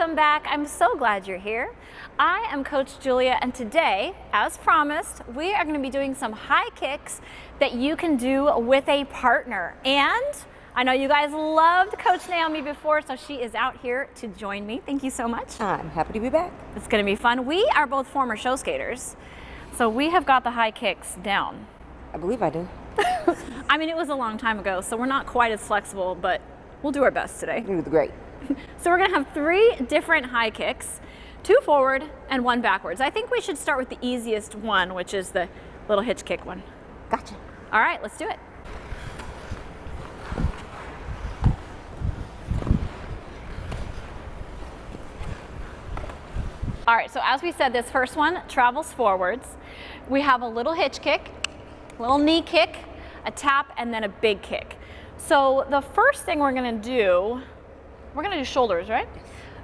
Welcome back. I'm so glad you're here. I am Coach Julia, and today, as promised, we are going to be doing some high kicks that you can do with a partner. And I know you guys loved Coach Naomi before, so she is out here to join me. Thank you so much. I'm happy to be back. It's going to be fun. We are both former show skaters, so we have got the high kicks down. I believe I do. I mean, it was a long time ago, so we're not quite as flexible, but we'll do our best today. You did great. So we're gonna have 3 different high kicks, 2 forward and 1 backwards. I think we should start with the easiest one, which is the little hitch kick one. Gotcha. All right, let's do it. All right, so as we said, this first one travels forwards. We have a little hitch kick, little knee kick, a tap, and then a big kick. So the first thing we're gonna do, we're gonna do shoulders, right?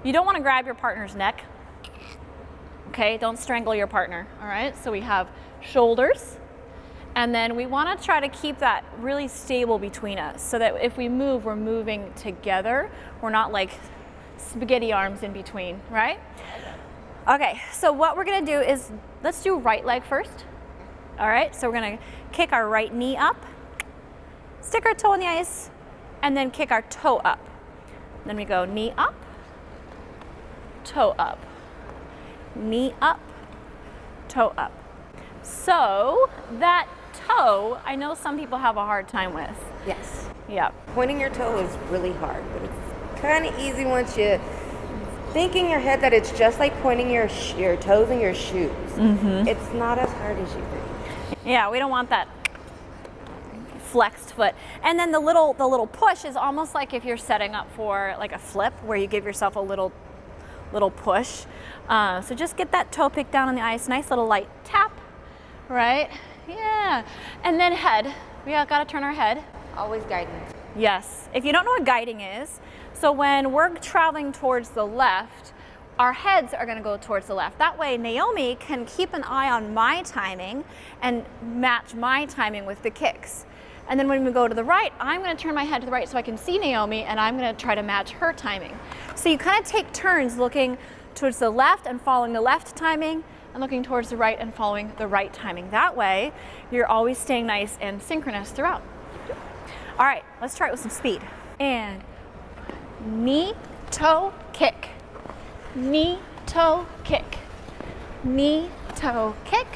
You don't wanna grab your partner's neck. Okay, don't strangle your partner, all right? So we have shoulders, and then we wanna try to keep that really stable between us so that if we move, we're moving together. We're not like spaghetti arms in between, right? Okay, so what we're gonna do is, let's do right leg first. All right, so we're gonna kick our right knee up, stick our toe on the ice, and then kick our toe up. Then we go knee up, toe up, knee up, toe up. So that toe, I know some people have a hard time with. Yes. Yeah. Pointing your toe is really hard, but it's kind of easy once you think in your head that it's just like pointing your toes in your shoes. Mm-hmm. It's not as hard as you think. Yeah, we don't want that flexed foot. And then the little push is almost like if you're setting up for like a flip where you give yourself a little push. So just get that toe pick down on the ice, nice little light tap, right? Yeah. And then head, we gotta turn our head. Always guiding. Yes, if you don't know what guiding is, so when we're traveling towards the left, our heads are gonna go towards the left. That way Naomi can keep an eye on my timing and match my timing with the kicks. And then when we go to the right, I'm gonna turn my head to the right so I can see Naomi, and I'm gonna try to match her timing. So you kind of take turns looking towards the left and following the left timing, and looking towards the right and following the right timing. That way, you're always staying nice and synchronous throughout. All right, let's try it with some speed. And knee, toe, kick. Knee, toe, kick. Knee, toe, kick.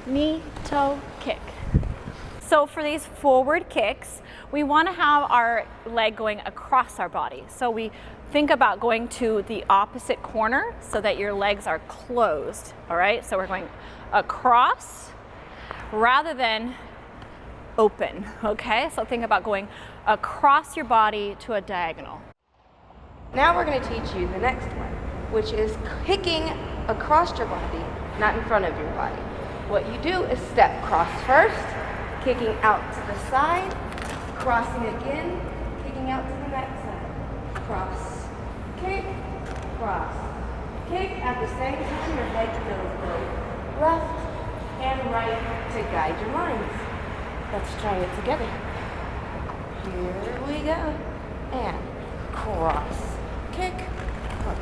Knee, toe, kick. So for these forward kicks, we want to have our leg going across our body. So we think about going to the opposite corner so that your legs are closed, all right? So we're going across rather than open, okay? So think about going across your body to a diagonal. Now we're going to teach you the next one, which is kicking across your body, not in front of your body. What you do is step cross first, kicking out to the side, crossing again, kicking out to the next side. Cross, kick, cross, kick. At the same time, your head goes both left and right to guide your lines. Let's try it together. Here we go. And cross, kick, cross,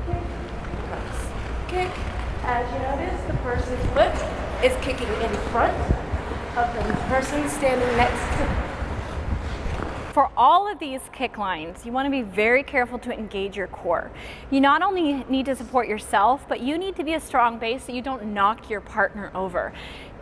kick, cross, kick. As you notice, the person's foot is kicking in front of the person standing next to. For all of these kick lines, you want to be very careful to engage your core. You not only need to support yourself, but you need to be a strong base so you don't knock your partner over.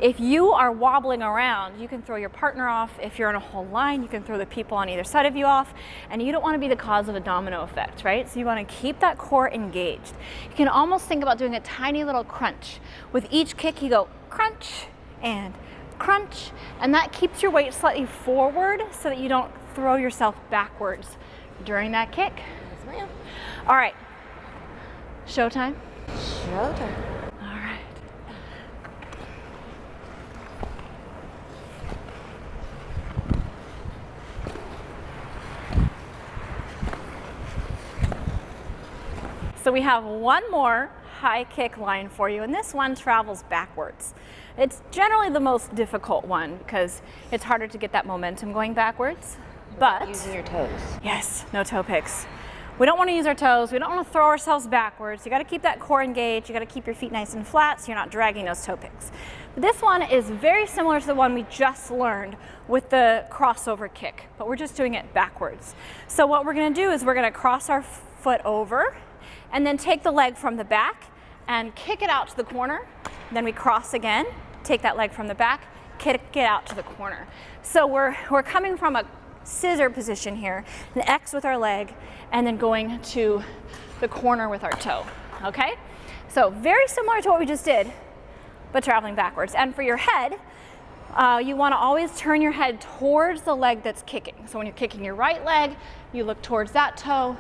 If you are wobbling around, you can throw your partner off. If you're in a whole line, you can throw the people on either side of you off, and you don't want to be the cause of a domino effect, right? So you want to keep that core engaged. You can almost think about doing a tiny little crunch. With each kick, you go crunch and crunch, and that keeps your weight slightly forward so that you don't throw yourself backwards during that kick. Yes, ma'am. All right, showtime? Showtime. All right. So we have one more high kick line for you, and this one travels backwards. It's generally the most difficult one because it's harder to get that momentum going backwards, but using your toes. yes, no toe picks. We don't want to use our toes. We don't want to throw ourselves backwards. You got to keep that core engaged. You got to keep your feet nice and flat so you're not dragging those toe picks. This one is very similar to the one we just learned with the crossover kick, but we're just doing it backwards. So what we're going to do is we're going to cross our foot over and then take the leg from the back and kick it out to the corner. Then we cross again, take that leg from the back, kick it out to the corner. So we're coming from a scissor position here, an X with our leg, and then going to the corner with our toe, okay? So very similar to what we just did, but traveling backwards. And for your head, you wanna always turn your head towards the leg that's kicking. So when you're kicking your right leg, you look towards that toe.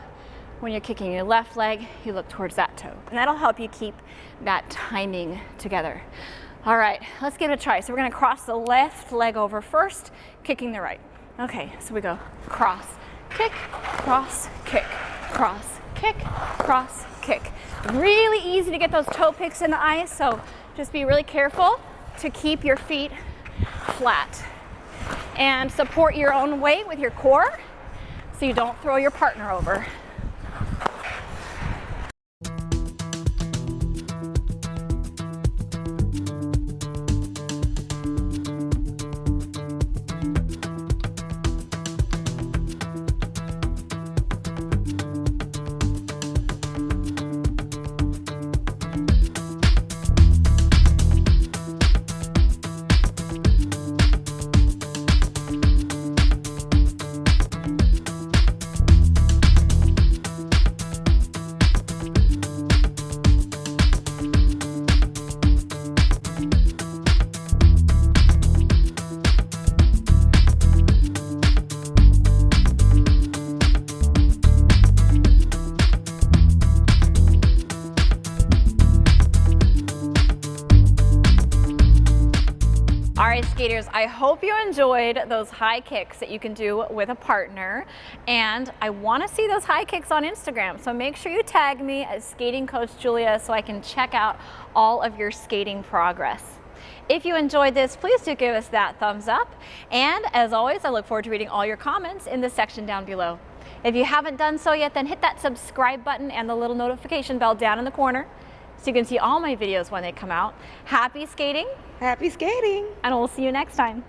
When you're kicking your left leg, you look towards that toe. And that'll help you keep that timing together. All right, let's give it a try. So we're gonna cross the left leg over first, kicking the right. Okay, so we go cross, kick, cross, kick, cross, kick, cross, kick. Really easy to get those toe picks in the ice, so just be really careful to keep your feet flat. And support your own weight with your core so you don't throw your partner over. Skaters, I hope you enjoyed those high kicks that you can do with a partner, and I want to see those high kicks on Instagram, so make sure you tag me as Skating Coach Julia so I can check out all of your skating progress. If you enjoyed this, please do give us that thumbs up, and as always, I look forward to reading all your comments in the section down below. If you haven't done so yet, then hit that subscribe button and the little notification bell down in the corner so you can see all my videos when they come out. Happy skating! Happy skating! And we'll see you next time.